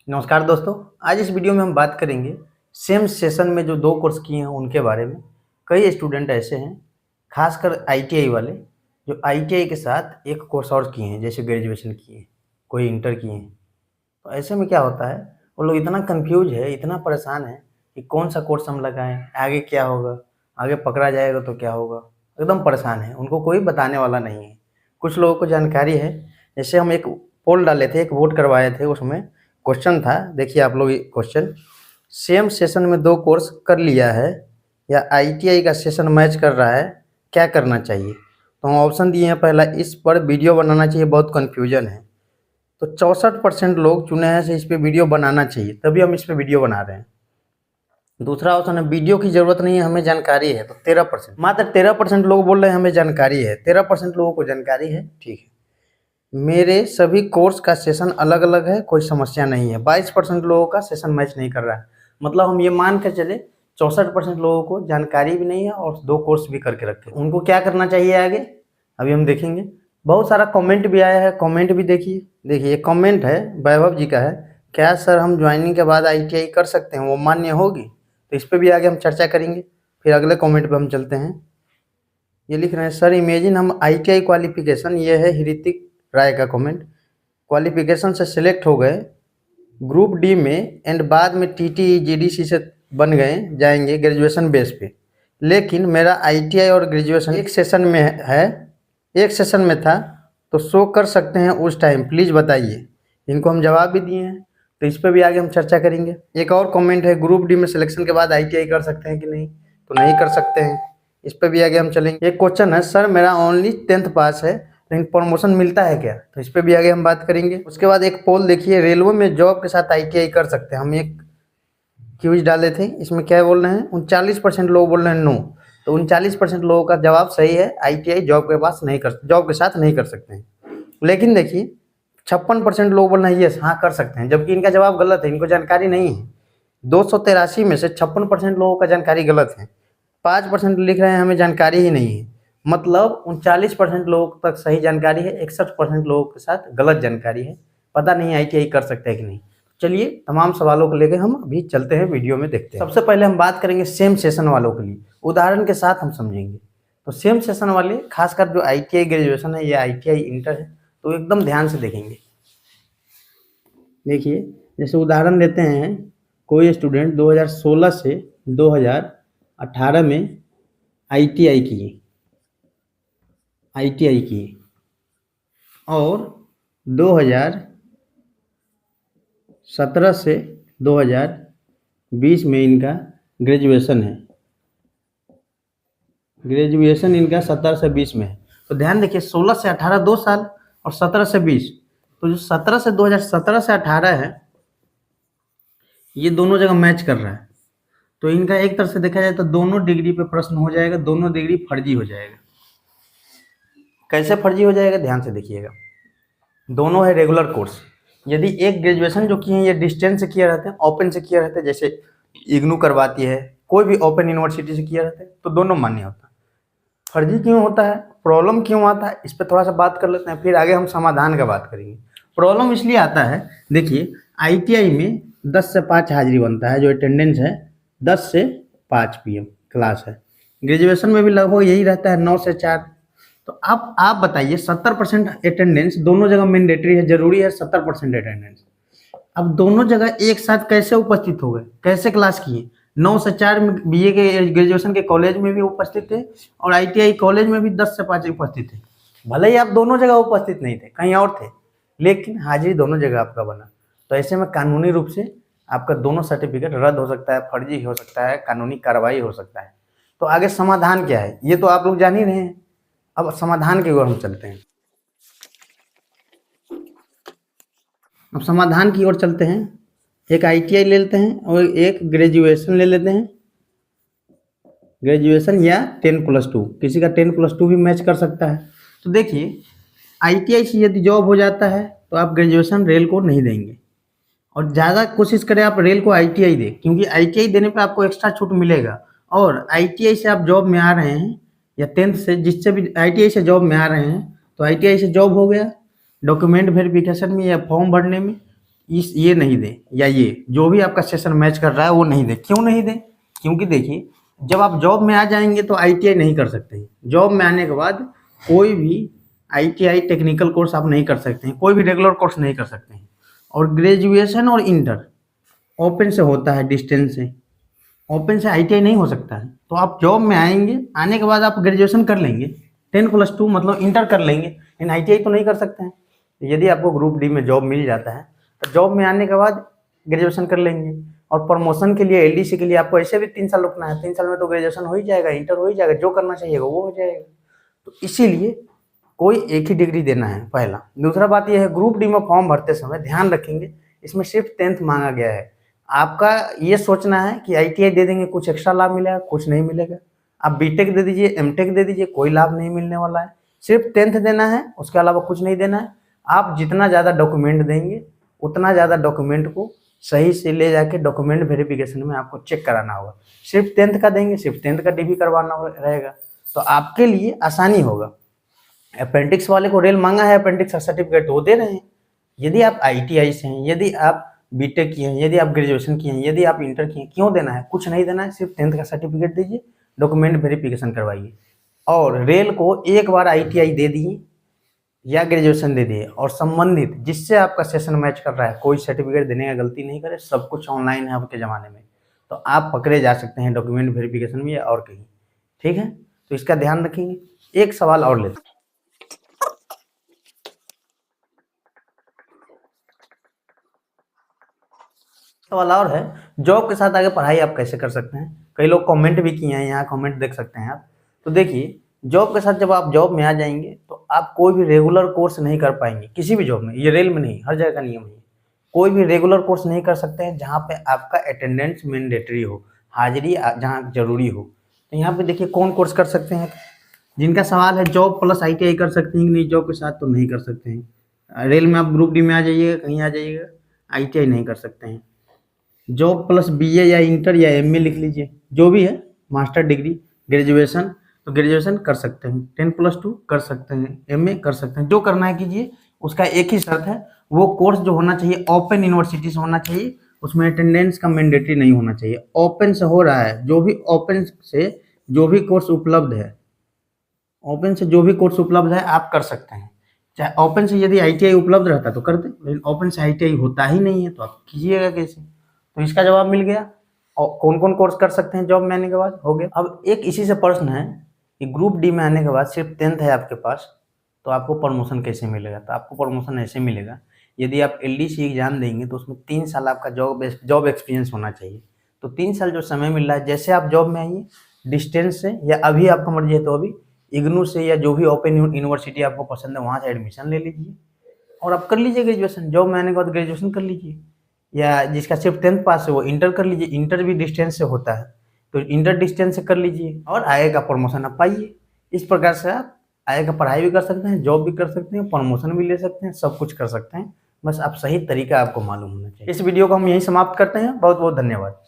नमस्कार दोस्तों। आज इस वीडियो में हम बात करेंगे सेम सेशन में जो 2 कोर्स किए हैं उनके बारे में। कई स्टूडेंट ऐसे हैं, खासकर आईटीआई वाले, जो आईटीआई के साथ एक कोर्स और किए हैं, जैसे ग्रेजुएशन किए हैं, कोई इंटर किए हैं। तो ऐसे में क्या होता है, वो लोग इतना कन्फ्यूज़ है, इतना परेशान है कि कौन-सा कोर्स हम लगाएँ, आगे क्या होगा, आगे पकड़ा जाएगा तो क्या होगा, एकदम परेशान है। उनको कोई बताने वाला नहीं है। कुछ लोगों को जानकारी है, जैसे हम एक पोल डाले थे, एक वोट करवाए थे, उसमें क्वेश्चन था, देखिए आप लोग ये क्वेश्चन, सेम सेशन में 2 कोर्स कर लिया है या आईटीआई का सेशन मैच कर रहा है, क्या करना चाहिए? तो हम ऑप्शन दिए हैं, पहला इस पर वीडियो बनाना चाहिए, बहुत कन्फ्यूजन है। तो 64% लोग चुने हैं से इस पे वीडियो बनाना चाहिए, तभी हम इस पे वीडियो बना रहे हैं। दूसरा ऑप्शन है वीडियो की ज़रूरत नहीं है, हमें जानकारी है, तो 13%, मात्र 13% लोग बोल रहे हैं हमें जानकारी है। 13% लोगों को जानकारी है, ठीक है। मेरे सभी कोर्स का सेशन अलग अलग है, कोई समस्या नहीं है। 22% लोगों का सेशन मैच नहीं कर रहा है। मतलब हम ये मान के चले 64% लोगों को जानकारी भी नहीं है और 2 कोर्स भी करके रखे। उनको क्या करना चाहिए आगे, अभी हम देखेंगे। बहुत सारा कमेंट भी आया है, कमेंट भी देखिए। देखिए कमेंट है, वैभव जी का है, क्या सर हम ज्वाइनिंग के बाद आईटीआई कर सकते हैं, वो मान्य होगी? तो इस पर भी आगे हम चर्चा करेंगे। फिर अगले कमेंट पे हम चलते हैं। ये लिख रहे हैं, सर इमेजिन हम आईटीआई क्वालिफिकेशन, ये है ऋतिक राय का कमेंट, क्वालिफिकेशन से सिलेक्ट हो गए ग्रुप डी में एंड बाद में टीटी जीडीसी से बन गए जाएंगे ग्रेजुएशन बेस पे, लेकिन मेरा आईटीआई और ग्रेजुएशन एक सेशन में है, एक सेशन में था, तो शो कर सकते हैं उस टाइम, प्लीज़ बताइए। इनको हम जवाब भी दिए हैं, तो इस पर भी आगे हम चर्चा करेंगे। एक और कमेंट है, ग्रुप डी में सिलेक्शन के बाद आईटीआई कर सकते हैं कि नहीं, तो नहीं कर सकते हैं। इस पर भी आगे हम चलेंगे। एक क्वेश्चन है, सर मेरा ओनली 10th पास है, लेकिन प्रमोशन मिलता है क्या, तो इस पर भी आगे हम बात करेंगे। उसके बाद एक पोल देखिए, रेलवे में जॉब के साथ आईटीआई कर सकते हैं। हम एक क्विज डाले थे, इसमें क्या बोल रहे हैं, 39% लोग बोल रहे हैं नो, तो 39% लोगों का जवाब सही है, आईटीआई जॉब के साथ नहीं कर सकते हैं। लेकिन देखिए 56% लोग बोल रहे हैं यस, हाँ कर सकते हैं, जबकि इनका जवाब गलत है, इनको जानकारी नहीं है। 283 में से 56% लोगों का जानकारी गलत है। 5% लिख रहे हैं हमें जानकारी ही नहीं है। मतलब 39% लोगों तक सही जानकारी है, 61% लोगों के साथ गलत जानकारी है। पता नहीं आईटीआई कर सकते हैं कि नहीं। चलिए तमाम सवालों को लेकर हम अभी चलते हैं, वीडियो में देखते हैं। सबसे पहले हम बात करेंगे सेम सेशन वालों के लिए, उदाहरण के साथ हम समझेंगे। तो सेम सेशन वाले, खासकर जो आईटीआई ग्रेजुएशन है या आईटीआई इंटर है, तो एकदम ध्यान से देखेंगे। देखिए जैसे उदाहरण लेते हैं, कोई स्टूडेंट 2016 से 2018 में आईटीआई किए और 2017 से 2020 में इनका ग्रेजुएशन है। ग्रेजुएशन इनका 17 से 20 में है। तो ध्यान देखिए, 16 से 18 2 साल और 17 से 20, तो जो 2017 से 18 है, ये दोनों जगह मैच कर रहा है। तो इनका एक तरह से देखा जाए तो दोनों डिग्री पे प्रश्न हो जाएगा, दोनों डिग्री फर्जी हो जाएगा। कैसे फर्जी हो जाएगा, ध्यान से देखिएगा। दोनों है रेगुलर कोर्स। यदि एक ग्रेजुएशन जो किए हैं ये डिस्टेंस से किया रहते हैं, ओपन से किया रहता है, जैसे इग्नू करवाती है, कोई भी ओपन यूनिवर्सिटी से किया रहता है, तो दोनों मान्य होता है। फर्जी क्यों होता है, प्रॉब्लम क्यों आता है, इस पर थोड़ा सा बात कर लेते हैं, फिर आगे हम समाधान का बात करेंगे। प्रॉब्लम इसलिए आता है, देखिए आईटीआई में 10 से 5 हाजिरी बनता है, जो अटेंडेंस है 10 से 5 पीएम क्लास है। ग्रेजुएशन में भी लगभग यही रहता है, 9 से 4। तो आप बताइए, 70% अटेंडेंस दोनों जगह मैंडेटरी है, जरूरी है 70% अटेंडेंस। अब दोनों जगह एक साथ कैसे उपस्थित हो गए, कैसे क्लास किए? 9 से 4 में बीए के ग्रेजुएशन के कॉलेज में भी उपस्थित थे और आईटीआई कॉलेज में भी 10 से 5 उपस्थित थे। भले ही आप दोनों जगह उपस्थित नहीं थे, कहीं और थे, लेकिन हाजिरी दोनों जगह आपका बना। तो ऐसे में कानूनी रूप से आपका दोनों सर्टिफिकेट रद्द हो सकता है, फर्जी हो सकता है, कानूनी कार्रवाई हो सकता है। तो आगे समाधान क्या है, ये तो आप लोग जान ही रहे हैं। अब समाधान की ओर हम चलते हैं। अब समाधान की ओर चलते हैं। एक आईटीआई ले लेते हैं और एक ग्रेजुएशन ले लेते हैं। ग्रेजुएशन या 10+2, किसी का 10+2 भी मैच कर सकता है। तो देखिए आईटीआई से यदि जॉब हो जाता है तो आप ग्रेजुएशन रेल को नहीं देंगे, और ज़्यादा कोशिश करें आप रेल को आईटीआई दें, क्योंकि आईटीआई देने पर आपको एक्स्ट्रा छूट मिलेगा। और आईटीआई से आप जॉब में आ रहे हैं या 10th से, जिससे भी आईटीआई से जॉब में आ रहे हैं, तो आईटीआई से जॉब हो गया, डॉक्यूमेंट वेरिफिकेशन में या फॉर्म भरने में इस ये नहीं दे या ये जो भी आपका सेशन मैच कर रहा है वो नहीं दे। क्यों नहीं दे? क्योंकि देखिए जब आप जॉब में आ जाएंगे तो आईटीआई नहीं कर सकते हैं। जॉब में आने के बाद कोई भी आईटीआई टेक्निकल कोर्स आप नहीं कर सकते हैं, कोई भी रेगुलर कोर्स नहीं कर सकते हैं। और ग्रेजुएशन और इंटर ओपन से होता है, डिस्टेंस से। ओपन से आईटीआई नहीं हो सकता है। तो आप जॉब में आएंगे, आने के बाद आप ग्रेजुएशन कर लेंगे, 10+2 मतलब इंटर कर लेंगे, लेकिन आईटीआई तो नहीं कर सकते हैं। यदि आपको ग्रुप डी में जॉब मिल जाता है तो जॉब में आने के बाद ग्रेजुएशन कर लेंगे। और प्रमोशन के लिए एलडीसी के लिए आपको ऐसे भी 3 साल रुकना है। 3 साल में तो ग्रेजुएशन हो ही जाएगा, इंटर हो ही जाएगा, जो करना चाहिए वो हो जाएगा। तो इसीलिए कोई एक ही डिग्री देना है, पहला। दूसरा बात यह है, ग्रुप डी में फॉर्म भरते समय ध्यान रखेंगे, इसमें सिर्फ 10th मांगा गया है। आपका ये सोचना है कि आईटीआई दे देंगे कुछ एक्स्ट्रा लाभ मिलेगा, कुछ नहीं मिलेगा। आप बीटेक दे दीजिए, एमटेक दे दीजिए, कोई लाभ नहीं मिलने वाला है। सिर्फ 10th देना है, उसके अलावा कुछ नहीं देना है। आप जितना ज़्यादा डॉक्यूमेंट देंगे उतना ज़्यादा डॉक्यूमेंट को सही से ले जाके डॉक्यूमेंट वेरिफिकेशन में आपको चेक कराना होगा। सिर्फ 10th का देंगे, सिर्फ 10th का डीवी करवाना रहेगा, तो आपके लिए आसानी होगा। अपेंडिक्स वाले को रेल मांगा है अपेंडिक्स का सर्टिफिकेट, तो वो दे रहे हैं। यदि आप आईटीआई से हैं, यदि आप बीटेक किए हैं, यदि आप ग्रेजुएशन किए हैं, यदि आप इंटर किए हैं, क्यों देना है? कुछ नहीं देना है, सिर्फ 10th का सर्टिफिकेट दीजिए, डॉक्यूमेंट वेरिफिकेशन करवाइए। और रेल को एक बार आईटीआई दे दिए या ग्रेजुएशन दे दिए और संबंधित जिससे आपका सेशन मैच कर रहा है, कोई सर्टिफिकेट देने का गलती नहीं करे। सब कुछ ऑनलाइन है अब के ज़माने में, तो आप पकड़े जा सकते हैं डॉक्यूमेंट वेरिफिकेशन में या और कहीं। ठीक है, तो इसका ध्यान रखेंगे। एक सवाल और लेते हैं। सवाल और है, जॉब के साथ आगे पढ़ाई आप कैसे कर सकते हैं? कई लोग कमेंट भी किए हैं, यहाँ कमेंट देख सकते हैं आप। तो देखिए, जॉब के साथ जब आप जॉब में आ जाएंगे तो आप कोई भी रेगुलर कोर्स नहीं कर पाएंगे किसी भी जॉब में। ये रेल में नहीं, हर जगह का नियम है। कोई भी रेगुलर कोर्स नहीं कर सकते हैं जहाँ पे आपका अटेंडेंस मैंडेटरी हो, हाजिरी जहाँ जरूरी हो। तो यहाँ पे देखिए कौन कोर्स कर सकते हैं। जिनका सवाल है जॉब प्लस आईटीआई कर सकते हैं कि नहीं, जॉब के साथ तो नहीं कर सकते हैं। रेल में आप ग्रुप डी में आ जाइएगा, कहीं आ जाइएगा, आईटीआई नहीं कर सकते हैं। जॉब प्लस बीए या इंटर या एमए लिख लीजिए, जो भी है, मास्टर डिग्री, ग्रेजुएशन, तो ग्रेजुएशन कर सकते हैं, 10+2 कर सकते हैं, एमए कर सकते हैं, जो करना है कीजिए। उसका एक ही शर्त है, वो कोर्स जो होना चाहिए ओपन यूनिवर्सिटी से होना चाहिए, उसमें अटेंडेंस का मैंडेटरी नहीं होना चाहिए। ओपन से हो रहा है, जो भी ओपन से जो भी कोर्स उपलब्ध है, ओपन से जो भी कोर्स उपलब्ध है आप कर सकते हैं। चाहे ओपन से यदि आईटीआई उपलब्ध रहता तो करते, लेकिन ओपन से आईटीआई होता ही नहीं है, तो आप कीजिएगा कैसे? तो इसका जवाब मिल गया। और कौन कौन कोर्स कर सकते हैं जॉब में आने के बाद, हो गया। अब एक इसी से प्रश्न है कि ग्रुप डी में आने के बाद सिर्फ 10th है आपके पास, तो आपको प्रमोशन कैसे मिलेगा? तो आपको प्रमोशन ऐसे मिलेगा, यदि आप एलडीसी एग्जाम देंगे तो उसमें 3 साल आपका जॉब एक्सपीरियंस होना चाहिए। तो 3 साल जो समय मिल रहा है, जैसे आप जॉब में आइए, डिस्टेंस से या अभी आपको मर्जी है तो अभी इग्नू से या जो भी ओपन यूनिवर्सिटी आपको पसंद है वहाँ से एडमिशन ले लीजिए और आप कर लीजिए ग्रेजुएशन। जॉब में आने के बाद ग्रेजुएशन कर लीजिए, या जिसका सिर्फ 10th पास है वो इंटर कर लीजिए। इंटर भी डिस्टेंस से होता है, तो इंटर डिस्टेंस से कर लीजिए और आगे का प्रमोशन आप पाइए। इस प्रकार से आप आगे का पढ़ाई भी कर सकते हैं, जॉब भी कर सकते हैं, प्रमोशन भी ले सकते हैं, सब कुछ कर सकते हैं। बस आप सही तरीका आपको मालूम होना चाहिए। इस वीडियो को हम यहीं समाप्त करते हैं। बहुत बहुत धन्यवाद।